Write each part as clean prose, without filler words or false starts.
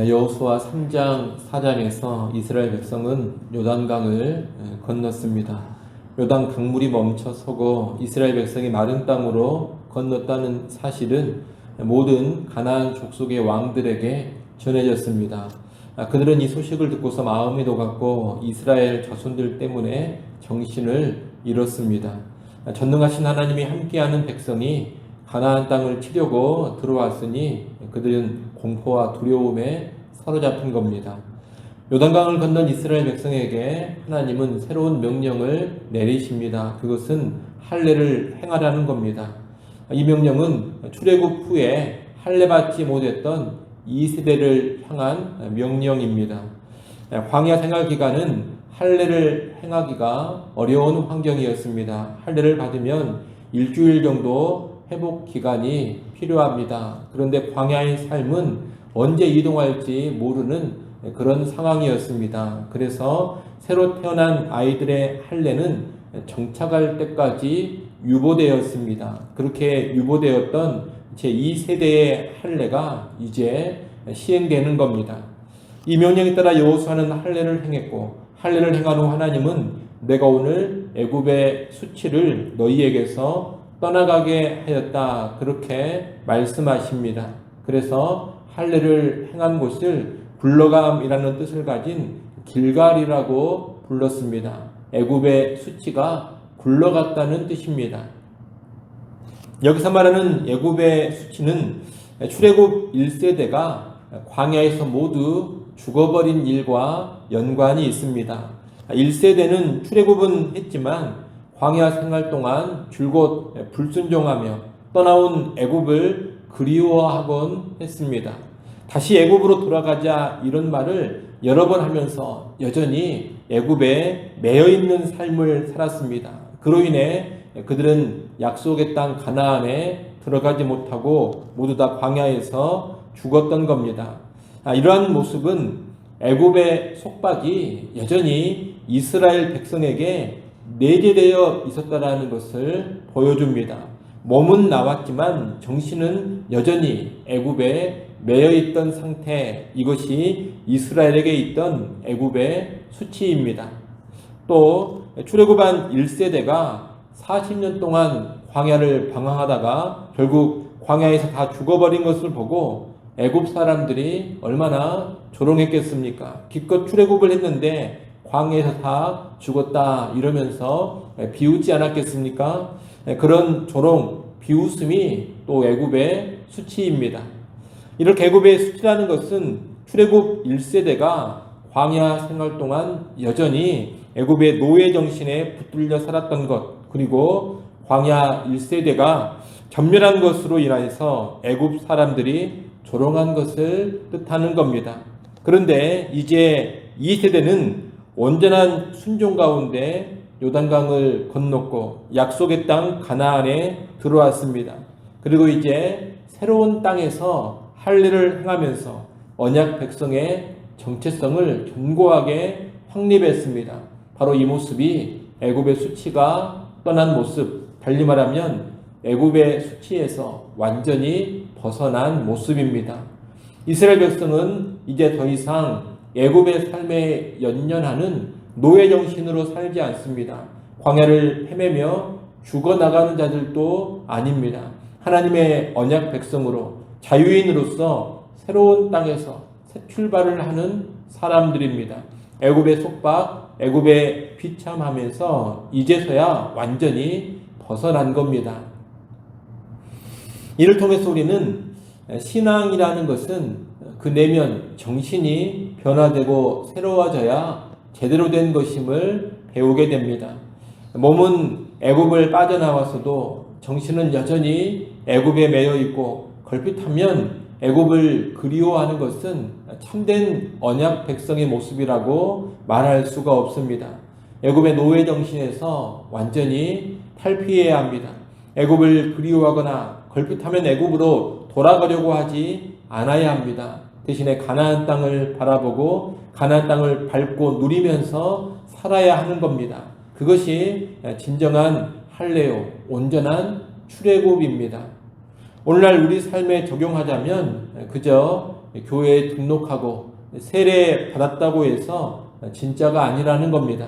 여호수아 3장 4장에서 이스라엘 백성은 요단강을 건넜습니다. 요단 강물이 멈춰서고 이스라엘 백성이 마른 땅으로 건넜다는 사실은 모든 가나안 족속의 왕들에게 전해졌습니다. 그들은 이 소식을 듣고서 마음이 녹았고 이스라엘 자손들 때문에 정신을 잃었습니다. 전능하신 하나님이 함께하는 백성이 가나안 땅을 치려고 들어왔으니 그들은 공포와 두려움에 사로잡힌 겁니다. 요단강을 건넌 이스라엘 백성에게 하나님은 새로운 명령을 내리십니다. 그것은 할례를 행하라는 겁니다. 이 명령은 출애굽 후에 할례받지 못했던 2세대를 향한 명령입니다. 광야 생활 기간은 할례를 행하기가 어려운 환경이었습니다. 할례를 받으면 일주일 정도 회복 기간이 필요합니다. 그런데 광야의 삶은 언제 이동할지 모르는 그런 상황이었습니다. 그래서 새로 태어난 아이들의 할례는 정착할 때까지 유보되었습니다. 그렇게 유보되었던 제2세대의 할례가 이제 시행되는 겁니다. 이 명령에 따라 여호수아는 할례를 행했고 할례를 행한 후 하나님은 내가 오늘 애굽의 수치를 너희에게서 떠나가게 하였다. 그렇게 말씀하십니다. 그래서 할례를 행한 곳을 굴러감이라는 뜻을 가진 길갈이라고 불렀습니다. 애굽의 수치가 굴러갔다는 뜻입니다. 여기서 말하는 애굽의 수치는 출애굽 1세대가 광야에서 모두 죽어버린 일과 연관이 있습니다. 1세대는 출애굽은 했지만 광야 생활 동안 줄곧 불순종하며 떠나온 애굽을 그리워하곤 했습니다. 다시 애굽으로 돌아가자 이런 말을 여러 번 하면서 여전히 애굽에 매여 있는 삶을 살았습니다. 그로 인해 그들은 약속의 땅 가나안에 들어가지 못하고 모두 다 광야에서 죽었던 겁니다. 이러한 모습은 애굽의 속박이 여전히 이스라엘 백성에게 내재되어 있었다라는 것을 보여줍니다. 몸은 나왔지만 정신은 여전히 애굽에 매여 있던 상태, 이것이 이스라엘에게 있던 애굽의 수치입니다. 또 출애굽한 1세대가 40년 동안 광야를 방황하다가 결국 광야에서 다 죽어버린 것을 보고 애굽 사람들이 얼마나 조롱했겠습니까? 기껏 출애굽을 했는데 광야에서 다 죽었다 이러면서 비웃지 않았겠습니까? 그런 조롱, 비웃음이 또 애굽의 수치입니다. 이렇게 애굽의 수치라는 것은 출애굽 1세대가 광야 생활 동안 여전히 애굽의 노예 정신에 붙들려 살았던 것, 그리고 광야 1세대가 전멸한 것으로 인해서 애굽 사람들이 조롱한 것을 뜻하는 겁니다. 그런데 이제 2세대는 온전한 순종 가운데 요단강을 건넜고 약속의 땅 가나안에 들어왔습니다. 그리고 이제 새로운 땅에서 할례를 행하면서 언약 백성의 정체성을 견고하게 확립했습니다. 바로 이 모습이 애굽의 수치가 떠난 모습, 달리 말하면 애굽의 수치에서 완전히 벗어난 모습입니다. 이스라엘 백성은 이제 더 이상 애굽의 삶에 연연하는 노예 정신으로 살지 않습니다. 광야를 헤매며 죽어나가는 자들도 아닙니다. 하나님의 언약 백성으로 자유인으로서 새로운 땅에서 새 출발을 하는 사람들입니다. 애굽의 속박, 애굽에 비참하면서 이제서야 완전히 벗어난 겁니다. 이를 통해서 우리는 신앙이라는 것은 그 내면 정신이 변화되고 새로워져야 제대로 된 것임을 배우게 됩니다. 몸은 애굽을 빠져나와서도 정신은 여전히 애굽에 매여 있고 걸핏하면 애굽을 그리워하는 것은 참된 언약 백성의 모습이라고 말할 수가 없습니다. 애굽의 노예 정신에서 완전히 탈피해야 합니다. 애굽을 그리워하거나 걸핏하면 애굽으로 돌아가려고 하지 않아야 합니다. 대신에 가나안 땅을 바라보고 가나안 땅을 밟고 누리면서 살아야 하는 겁니다. 그것이 진정한 할례요, 온전한 출애굽입니다. 오늘날 우리 삶에 적용하자면 그저 교회에 등록하고 세례 받았다고 해서 진짜가 아니라는 겁니다.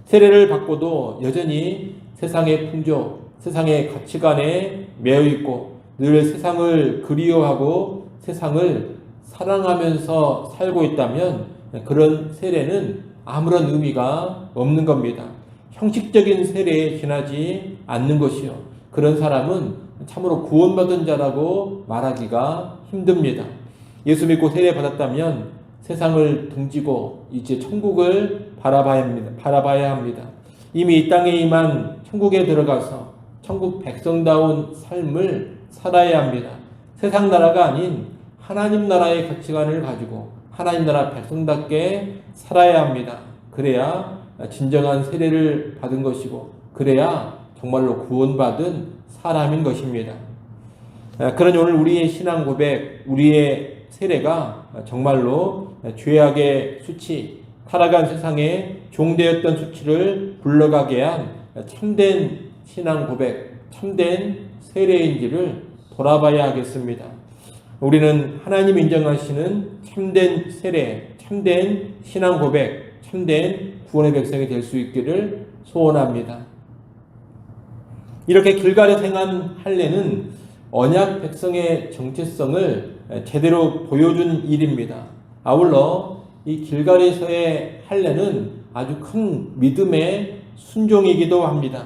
세례를 받고도 여전히 세상의 풍조, 세상의 가치관에 매여 있고 늘 세상을 그리워하고 세상을 사랑하면서 살고 있다면 그런 세례는 아무런 의미가 없는 겁니다. 형식적인 세례에 지나지 않는 것이요. 그런 사람은 참으로 구원받은 자라고 말하기가 힘듭니다. 예수 믿고 세례 받았다면 세상을 등지고 이제 천국을 바라봐야 합니다. 이미 이 땅에 임한 천국에 들어가서 천국 백성다운 삶을 살아야 합니다. 세상 나라가 아닌 하나님 나라의 가치관을 가지고 하나님 나라 백성답게 살아야 합니다. 그래야 진정한 세례를 받은 것이고 그래야 정말로 구원받은 사람인 것입니다. 그러니 오늘 우리의 신앙 고백, 우리의 세례가 정말로 죄악의 수치, 타락한 세상에 종되었던 수치를 불러가게 한 참된 신앙 고백, 참된 세례인지를 돌아봐야 하겠습니다. 우리는 하나님 인정하시는 참된 세례, 참된 신앙 고백, 참된 구원의 백성이 될 수 있기를 소원합니다. 이렇게 길갈에서 행한 할례는 언약 백성의 정체성을 제대로 보여준 일입니다. 아울러 이 길갈에서의 할례는 아주 큰 믿음의 순종이기도 합니다.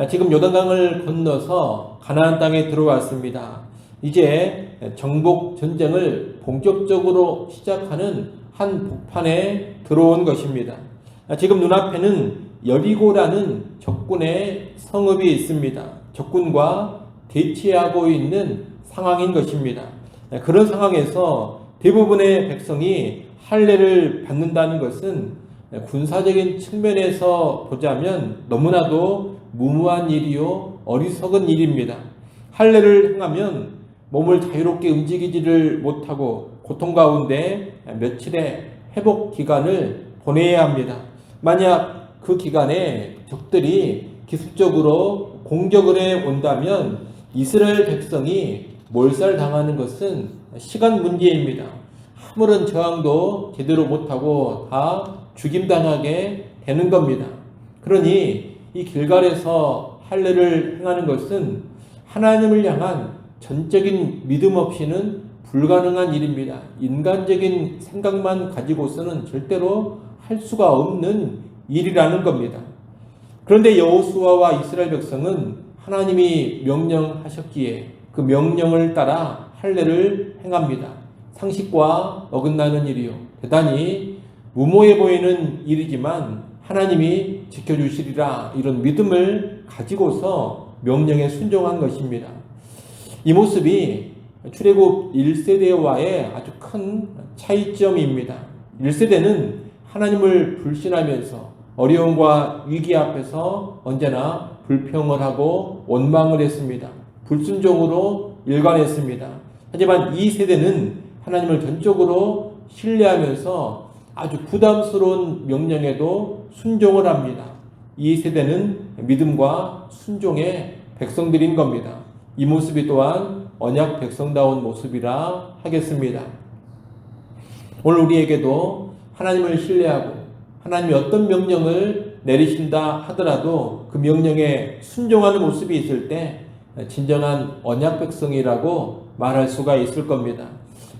지금 요단강을 건너서 가나안 땅에 들어왔습니다. 이제 정복 전쟁을 본격적으로 시작하는 한 복판에 들어온 것입니다. 지금 눈앞에는 여리고라는 적군의 성읍이 있습니다. 적군과 대치하고 있는 상황인 것입니다. 그런 상황에서 대부분의 백성이 할례를 받는다는 것은 군사적인 측면에서 보자면 너무나도 무모한 일이요 어리석은 일입니다. 할례를 행하면 몸을 자유롭게 움직이지를 못하고 고통 가운데 며칠의 회복 기간을 보내야 합니다. 만약 그 기간에 적들이 기습적으로 공격을 해 온다면 이스라엘 백성이 몰살당하는 것은 시간 문제입니다. 아무런 저항도 제대로 못하고 다 죽임당하게 되는 겁니다. 그러니 이 길갈에서 할례를 행하는 것은 하나님을 향한 전적인 믿음 없이는 불가능한 일입니다. 인간적인 생각만 가지고서는 절대로 할 수가 없는 일이라는 겁니다. 그런데 여호수아와 이스라엘 백성은 하나님이 명령하셨기에 그 명령을 따라 할례를 행합니다. 상식과 어긋나는 일이요. 대단히 무모해 보이는 일이지만 하나님이 지켜주시리라 이런 믿음을 가지고서 명령에 순종한 것입니다. 이 모습이 출애굽 1세대와의 아주 큰 차이점입니다. 1세대는 하나님을 불신하면서 어려움과 위기 앞에서 언제나 불평을 하고 원망을 했습니다. 불순종으로 일관했습니다. 하지만 이 세대는 하나님을 전적으로 신뢰하면서 아주 부담스러운 명령에도 순종을 합니다. 이 세대는 믿음과 순종의 백성들인 겁니다. 이 모습이 또한 언약 백성다운 모습이라 하겠습니다. 오늘 우리에게도 하나님을 신뢰하고 하나님이 어떤 명령을 내리신다 하더라도 그 명령에 순종하는 모습이 있을 때 진정한 언약 백성이라고 말할 수가 있을 겁니다.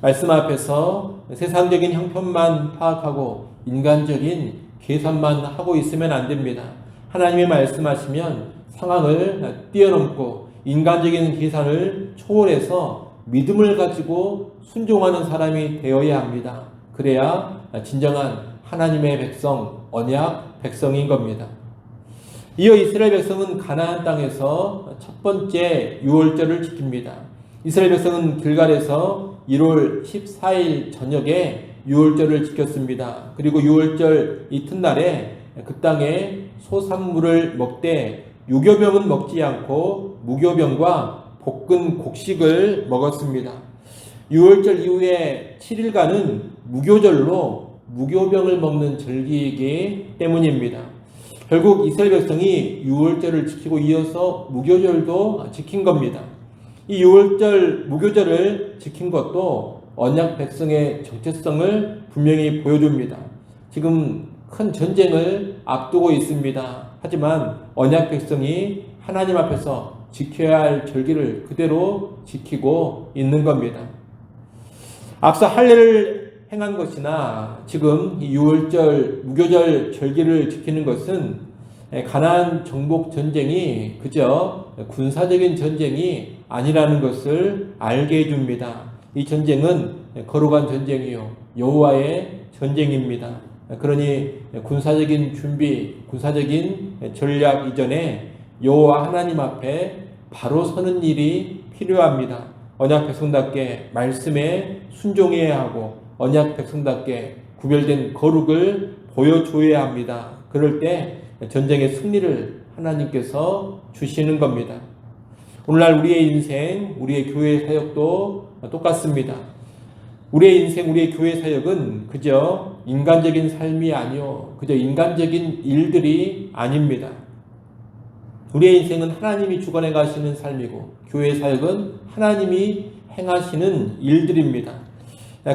말씀 앞에서 세상적인 형편만 파악하고 인간적인 계산만 하고 있으면 안 됩니다. 하나님이 말씀하시면 상황을 뛰어넘고 인간적인 계산을 초월해서 믿음을 가지고 순종하는 사람이 되어야 합니다. 그래야 진정한 하나님의 백성, 언약 백성인 겁니다. 이어 이스라엘 백성은 가나안 땅에서 첫 번째 유월절을 지킵니다. 이스라엘 백성은 길갈에서 1월 14일 저녁에 유월절을 지켰습니다. 그리고 유월절 이튿날에 그 땅에 소산물을 먹되 유교병은 먹지 않고 무교병과 볶은 곡식을 먹었습니다. 유월절 이후에 7일간은 무교절로 무교병을 먹는 절기이기 때문입니다. 결국 이스라엘 백성이 유월절을 지키고 이어서 무교절도 지킨 겁니다. 이 유월절 무교절을 지킨 것도 언약 백성의 정체성을 분명히 보여줍니다. 지금 큰 전쟁을 앞두고 있습니다. 하지만 언약 백성이 하나님 앞에서 지켜야 할 절기를 그대로 지키고 있는 겁니다. 앞서 할례를 행한 것이나 지금 이 유월절, 무교절 절기를 지키는 것은 가나안 정복 전쟁이 그저 군사적인 전쟁이 아니라는 것을 알게 해줍니다. 이 전쟁은 거룩한 전쟁이요 여호와의 전쟁입니다. 그러니 군사적인 준비, 군사적인 전략 이전에 여호와 하나님 앞에 바로 서는 일이 필요합니다. 언약 백성답게 말씀에 순종해야 하고 언약 백성답게 구별된 거룩을 보여줘야 합니다. 그럴 때 전쟁의 승리를 하나님께서 주시는 겁니다. 오늘날 우리의 인생, 우리의 교회 사역도 똑같습니다. 우리의 인생, 우리의 교회 사역은 그저 인간적인 삶이 아니요, 그저 인간적인 일들이 아닙니다. 우리의 인생은 하나님이 주관해 가시는 삶이고 교회 사역은 하나님이 행하시는 일들입니다.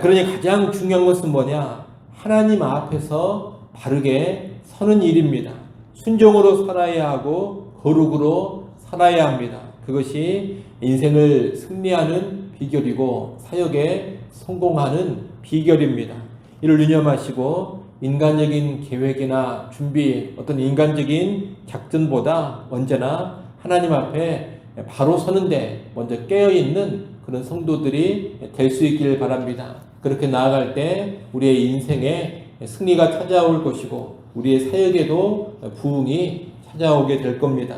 그러니 가장 중요한 것은 뭐냐? 하나님 앞에서 바르게 서는 일입니다. 순종으로 살아야 하고 거룩으로 살아야 합니다. 그것이 인생을 승리하는 비결이고 사역에 성공하는 비결입니다. 이를 유념하시고 인간적인 계획이나 준비, 어떤 인간적인 작전보다 언제나 하나님 앞에 바로 서는데 먼저 깨어있는 그런 성도들이 될 수 있기를 바랍니다. 그렇게 나아갈 때 우리의 인생에 승리가 찾아올 것이고 우리의 사역에도 부흥이 찾아오게 될 겁니다.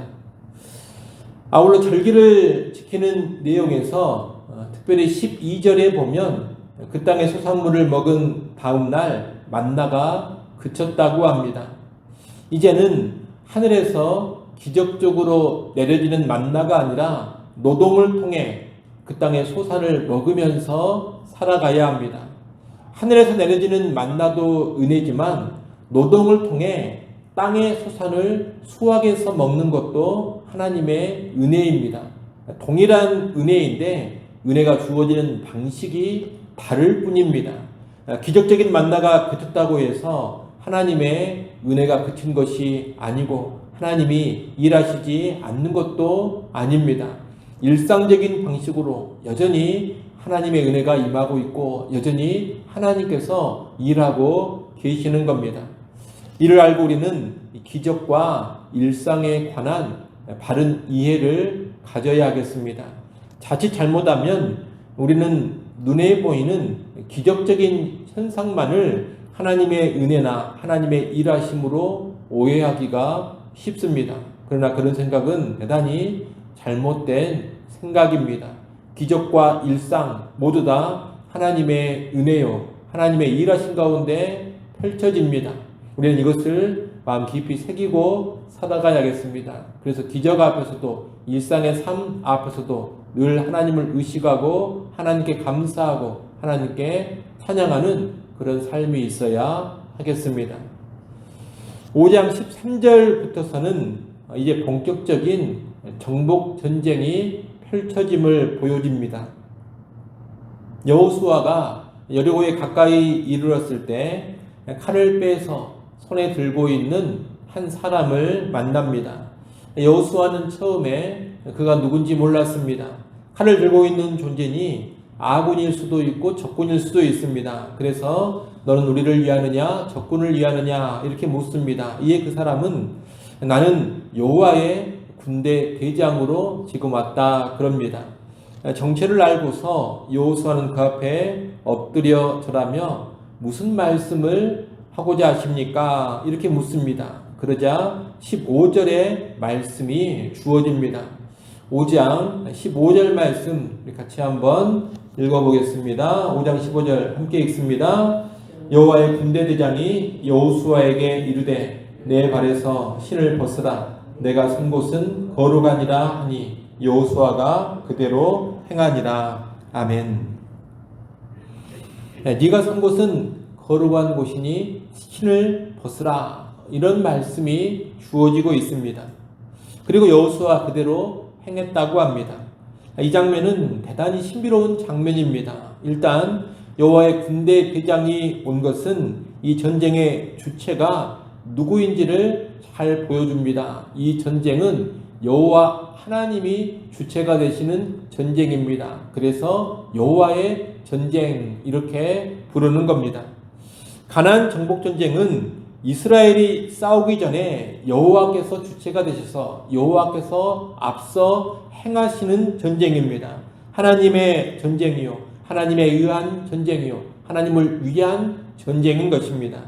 아울러 절기를 지키는 내용에서 특별히 12절에 보면 그 땅의 소산물을 먹은 다음 날 만나가 그쳤다고 합니다. 이제는 하늘에서 기적적으로 내려지는 만나가 아니라 노동을 통해 그 땅의 소산을 먹으면서 살아가야 합니다. 하늘에서 내려지는 만나도 은혜지만 노동을 통해 땅의 소산을 수확해서 먹는 것도 하나님의 은혜입니다. 동일한 은혜인데 은혜가 주어지는 방식이 다를 뿐입니다. 기적적인 만나가 그쳤다고 해서 하나님의 은혜가 그친 것이 아니고 하나님이 일하시지 않는 것도 아닙니다. 일상적인 방식으로 여전히 하나님의 은혜가 임하고 있고 여전히 하나님께서 일하고 계시는 겁니다. 이를 알고 우리는 기적과 일상에 관한 바른 이해를 가져야 하겠습니다. 자칫 잘못하면 우리는 눈에 보이는 기적적인 현상만을 하나님의 은혜나 하나님의 일하심으로 오해하기가 쉽습니다. 그러나 그런 생각은 대단히 잘못된 생각입니다. 기적과 일상 모두 다 하나님의 은혜요, 하나님의 일하심 가운데 펼쳐집니다. 우리는 이것을 마음 깊이 새기고 살아가야겠습니다. 그래서 기적 앞에서도 일상의 삶 앞에서도 늘 하나님을 의식하고 하나님께 감사하고 하나님께 찬양하는 그런 삶이 있어야 하겠습니다. 5장 13절부터서는 이제 본격적인 정복 전쟁이 펼쳐짐을 보여줍니다. 여호수아가 여리고에 가까이 이르렀을 때 칼을 빼서 손에 들고 있는 한 사람을 만납니다. 여호수아는 처음에 그가 누군지 몰랐습니다. 칼을 들고 있는 존재니 아군일 수도 있고 적군일 수도 있습니다. 그래서 너는 우리를 위하느냐 적군을 위하느냐 이렇게 묻습니다. 이에 그 사람은 나는 여호와의 군대 대장으로 지금 왔다 그럽니다. 정체를 알고서 여호수아는 그 앞에 엎드려 절하며 무슨 말씀을 하고자 하십니까? 이렇게 묻습니다. 그러자 15절의 말씀이 주어집니다. 5장 15절 말씀 같이 한번 읽어보겠습니다. 5장 15절 함께 읽습니다. 여호와의 군대 대장이 여호수아에게 이르되 내 발에서 신을 벗으라. 내가 선 곳은 거룩하니라 하니 여호수아가 그대로 행하니라. 아멘. 네가 선 곳은 거룩한 곳이니 신을 벗으라. 이런 말씀이 주어지고 있습니다. 그리고 여호수아 그대로 행했다고 합니다. 이 장면은 대단히 신비로운 장면입니다. 일단 여호와의 군대 대장이 온 것은 이 전쟁의 주체가 누구인지를 잘 보여줍니다. 이 전쟁은 여호와 하나님이 주체가 되시는 전쟁입니다. 그래서 여호와의 전쟁 이렇게 부르는 겁니다. 가나안 정복 전쟁은 이스라엘이 싸우기 전에 여호와께서 주체가 되셔서 여호와께서 앞서 행하시는 전쟁입니다. 하나님의 전쟁이요, 하나님에 의한 전쟁이요, 하나님을 위한 전쟁인 것입니다.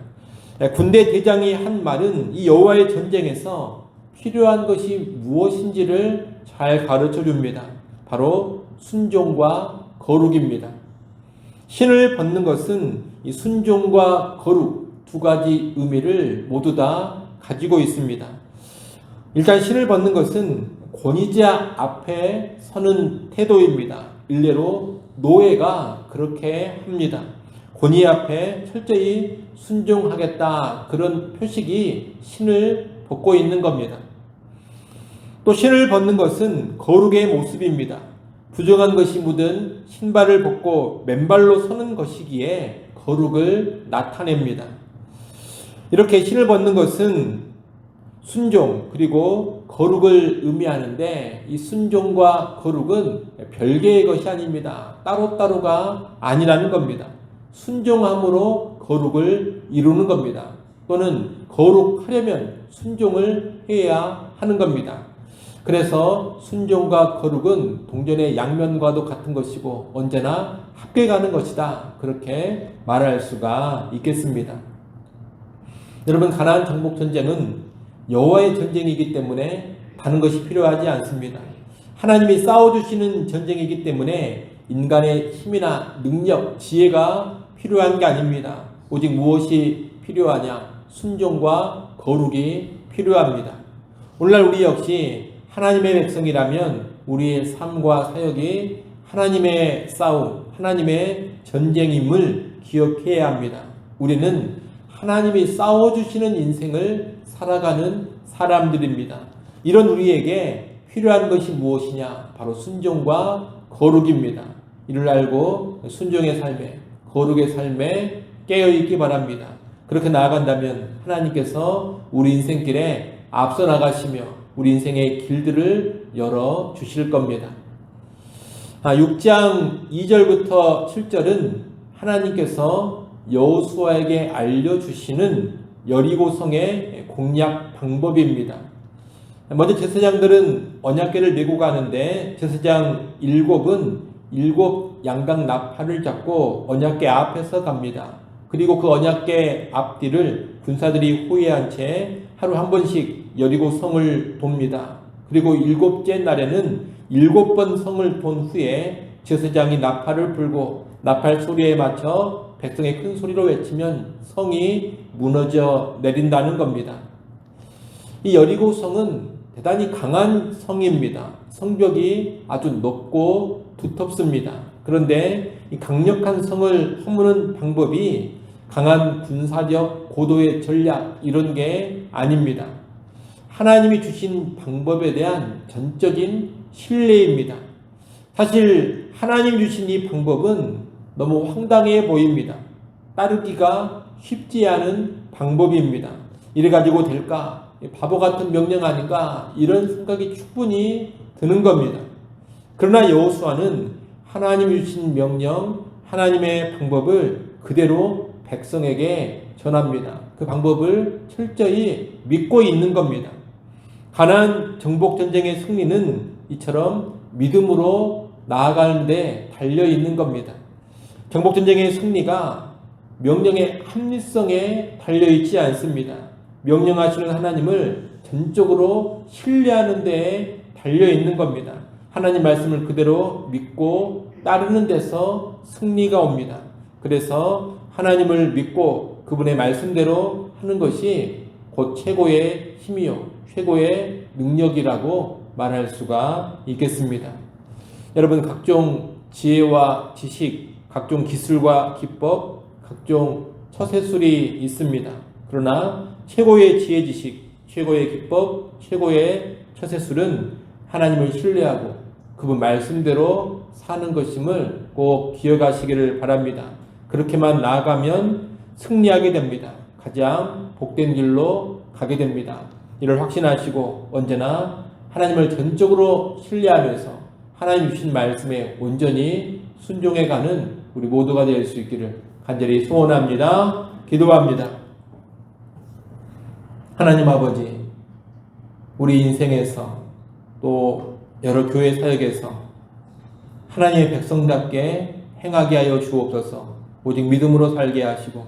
군대 대장이 한 말은 이 여호와의 전쟁에서 필요한 것이 무엇인지를 잘 가르쳐 줍니다. 바로 순종과 거룩입니다. 신을 벗는 것은 이 순종과 거룩 두 가지 의미를 모두 다 가지고 있습니다. 일단 신을 벗는 것은 권위자 앞에 서는 태도입니다. 일례로 노예가 그렇게 합니다. 권위 앞에 철저히 순종하겠다, 그런 표식이 신을 벗고 있는 겁니다. 또 신을 벗는 것은 거룩의 모습입니다. 부정한 것이 묻은 신발을 벗고 맨발로 서는 것이기에 거룩을 나타냅니다. 이렇게 신을 벗는 것은 순종 그리고 거룩을 의미하는데, 이 순종과 거룩은 별개의 것이 아닙니다. 따로따로가 아니라는 겁니다. 순종함으로 거룩을 이루는 겁니다. 또는 거룩하려면 순종을 해야 하는 겁니다. 그래서 순종과 거룩은 동전의 양면과도 같은 것이고 언제나 함께 가는 것이다, 그렇게 말할 수가 있겠습니다. 여러분, 가나안 정복 전쟁은 여호와의 전쟁이기 때문에 다른 것이 필요하지 않습니다. 하나님이 싸워주시는 전쟁이기 때문에 인간의 힘이나 능력, 지혜가 필요한 게 아닙니다. 오직 무엇이 필요하냐? 순종과 거룩이 필요합니다. 오늘날 우리 역시 하나님의 백성이라면 우리의 삶과 사역이 하나님의 싸움, 하나님의 전쟁임을 기억해야 합니다. 우리는 하나님이 싸워주시는 인생을 살아가는 사람들입니다. 이런 우리에게 필요한 것이 무엇이냐? 바로 순종과 거룩입니다. 이를 알고 순종의 삶에, 거룩의 삶에 깨어있기 바랍니다. 그렇게 나아간다면 하나님께서 우리 인생길에 앞서 나가시며 우리 인생의 길들을 열어 주실 겁니다. 6장 2절부터 7절은 하나님께서 여호수아에게 알려주시는 여리고성의 공략 방법입니다. 먼저 제사장들은 언약궤를 메고 가는데 제사장 7은 7 양각 나팔을 잡고 언약궤 앞에서 갑니다. 그리고 그 언약궤 앞뒤를 군사들이 호위한 채 하루 한 번씩 여리고성을 돕니다. 그리고 7째 날에는 7번 성을 돈 후에 제사장이 나팔을 불고 나팔 소리에 맞춰 백성의 큰 소리로 외치면 성이 무너져 내린다는 겁니다. 이 여리고성은 대단히 강한 성입니다. 성벽이 아주 높고 두텁습니다. 그런데 이 강력한 성을 허무는 방법이 강한 군사력, 고도의 전략 이런 게 아닙니다. 하나님이 주신 방법에 대한 전적인 신뢰입니다. 사실 하나님이 주신 이 방법은 너무 황당해 보입니다. 따르기가 쉽지 않은 방법입니다. 이래 가지고 될까? 바보 같은 명령 아닌가? 이런 생각이 충분히 드는 겁니다. 그러나 여호수아는 하나님이 주신 명령, 하나님의 방법을 그대로 백성에게 전합니다. 그 방법을 철저히 믿고 있는 겁니다. 가나안 정복 전쟁의 승리는 이처럼 믿음으로 나아가는 데 달려 있는 겁니다. 정복 전쟁의 승리가 명령의 합리성에 달려 있지 않습니다. 명령하시는 하나님을 전적으로 신뢰하는 데에 달려 있는 겁니다. 하나님 말씀을 그대로 믿고 따르는 데서 승리가 옵니다. 그래서 하나님을 믿고 그분의 말씀대로 하는 것이 곧 최고의 힘이요, 최고의 능력이라고 말할 수가 있겠습니다. 여러분, 각종 지혜와 지식, 각종 기술과 기법, 각종 처세술이 있습니다. 그러나 최고의 지혜, 지식, 최고의 기법, 최고의 처세술은 하나님을 신뢰하고 그분 말씀대로 사는 것임을 꼭 기억하시기를 바랍니다. 그렇게만 나아가면 승리하게 됩니다. 가장 복된 길로 가게 됩니다. 이를 확신하시고 언제나 하나님을 전적으로 신뢰하면서 하나님 주신 말씀에 온전히 순종해가는 우리 모두가 될 수 있기를 간절히 소원합니다. 기도합니다. 하나님 아버지, 우리 인생에서 또 여러 교회 사역에서 하나님의 백성답게 행하게 하여 주옵소서. 오직 믿음으로 살게 하시고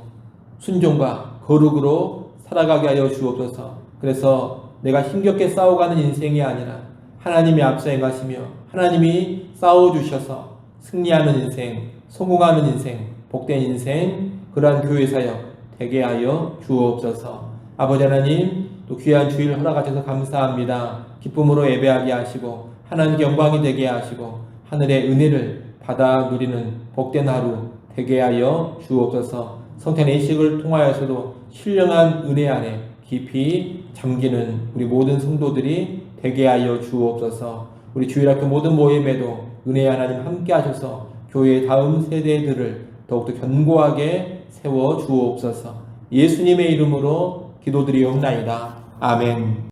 순종과 거룩으로 살아가게 하여 주옵소서. 그래서 내가 힘겹게 싸워가는 인생이 아니라 하나님이 앞서 행하시며 하나님이 싸워주셔서 승리하는 인생, 성공하는 인생, 복된 인생, 그러한 교회 사역 되게 하여 주옵소서. 아버지 하나님, 또 귀한 주일 허락하셔서 감사합니다. 기쁨으로 예배하게 하시고 하나님께 영광이 되게 하시고 하늘의 은혜를 받아 누리는 복된 하루 되게 하여 주옵소서. 성탄 예식을 통하여서도 신령한 은혜 안에 깊이 잠기는 우리 모든 성도들이 되게 하여 주옵소서. 우리 주일학교 모든 모임에도 은혜의 하나님 함께 하셔서 교회의 다음 세대들을 더욱더 견고하게 세워 주옵소서. 예수님의 이름으로 기도드리옵나이다. 아멘.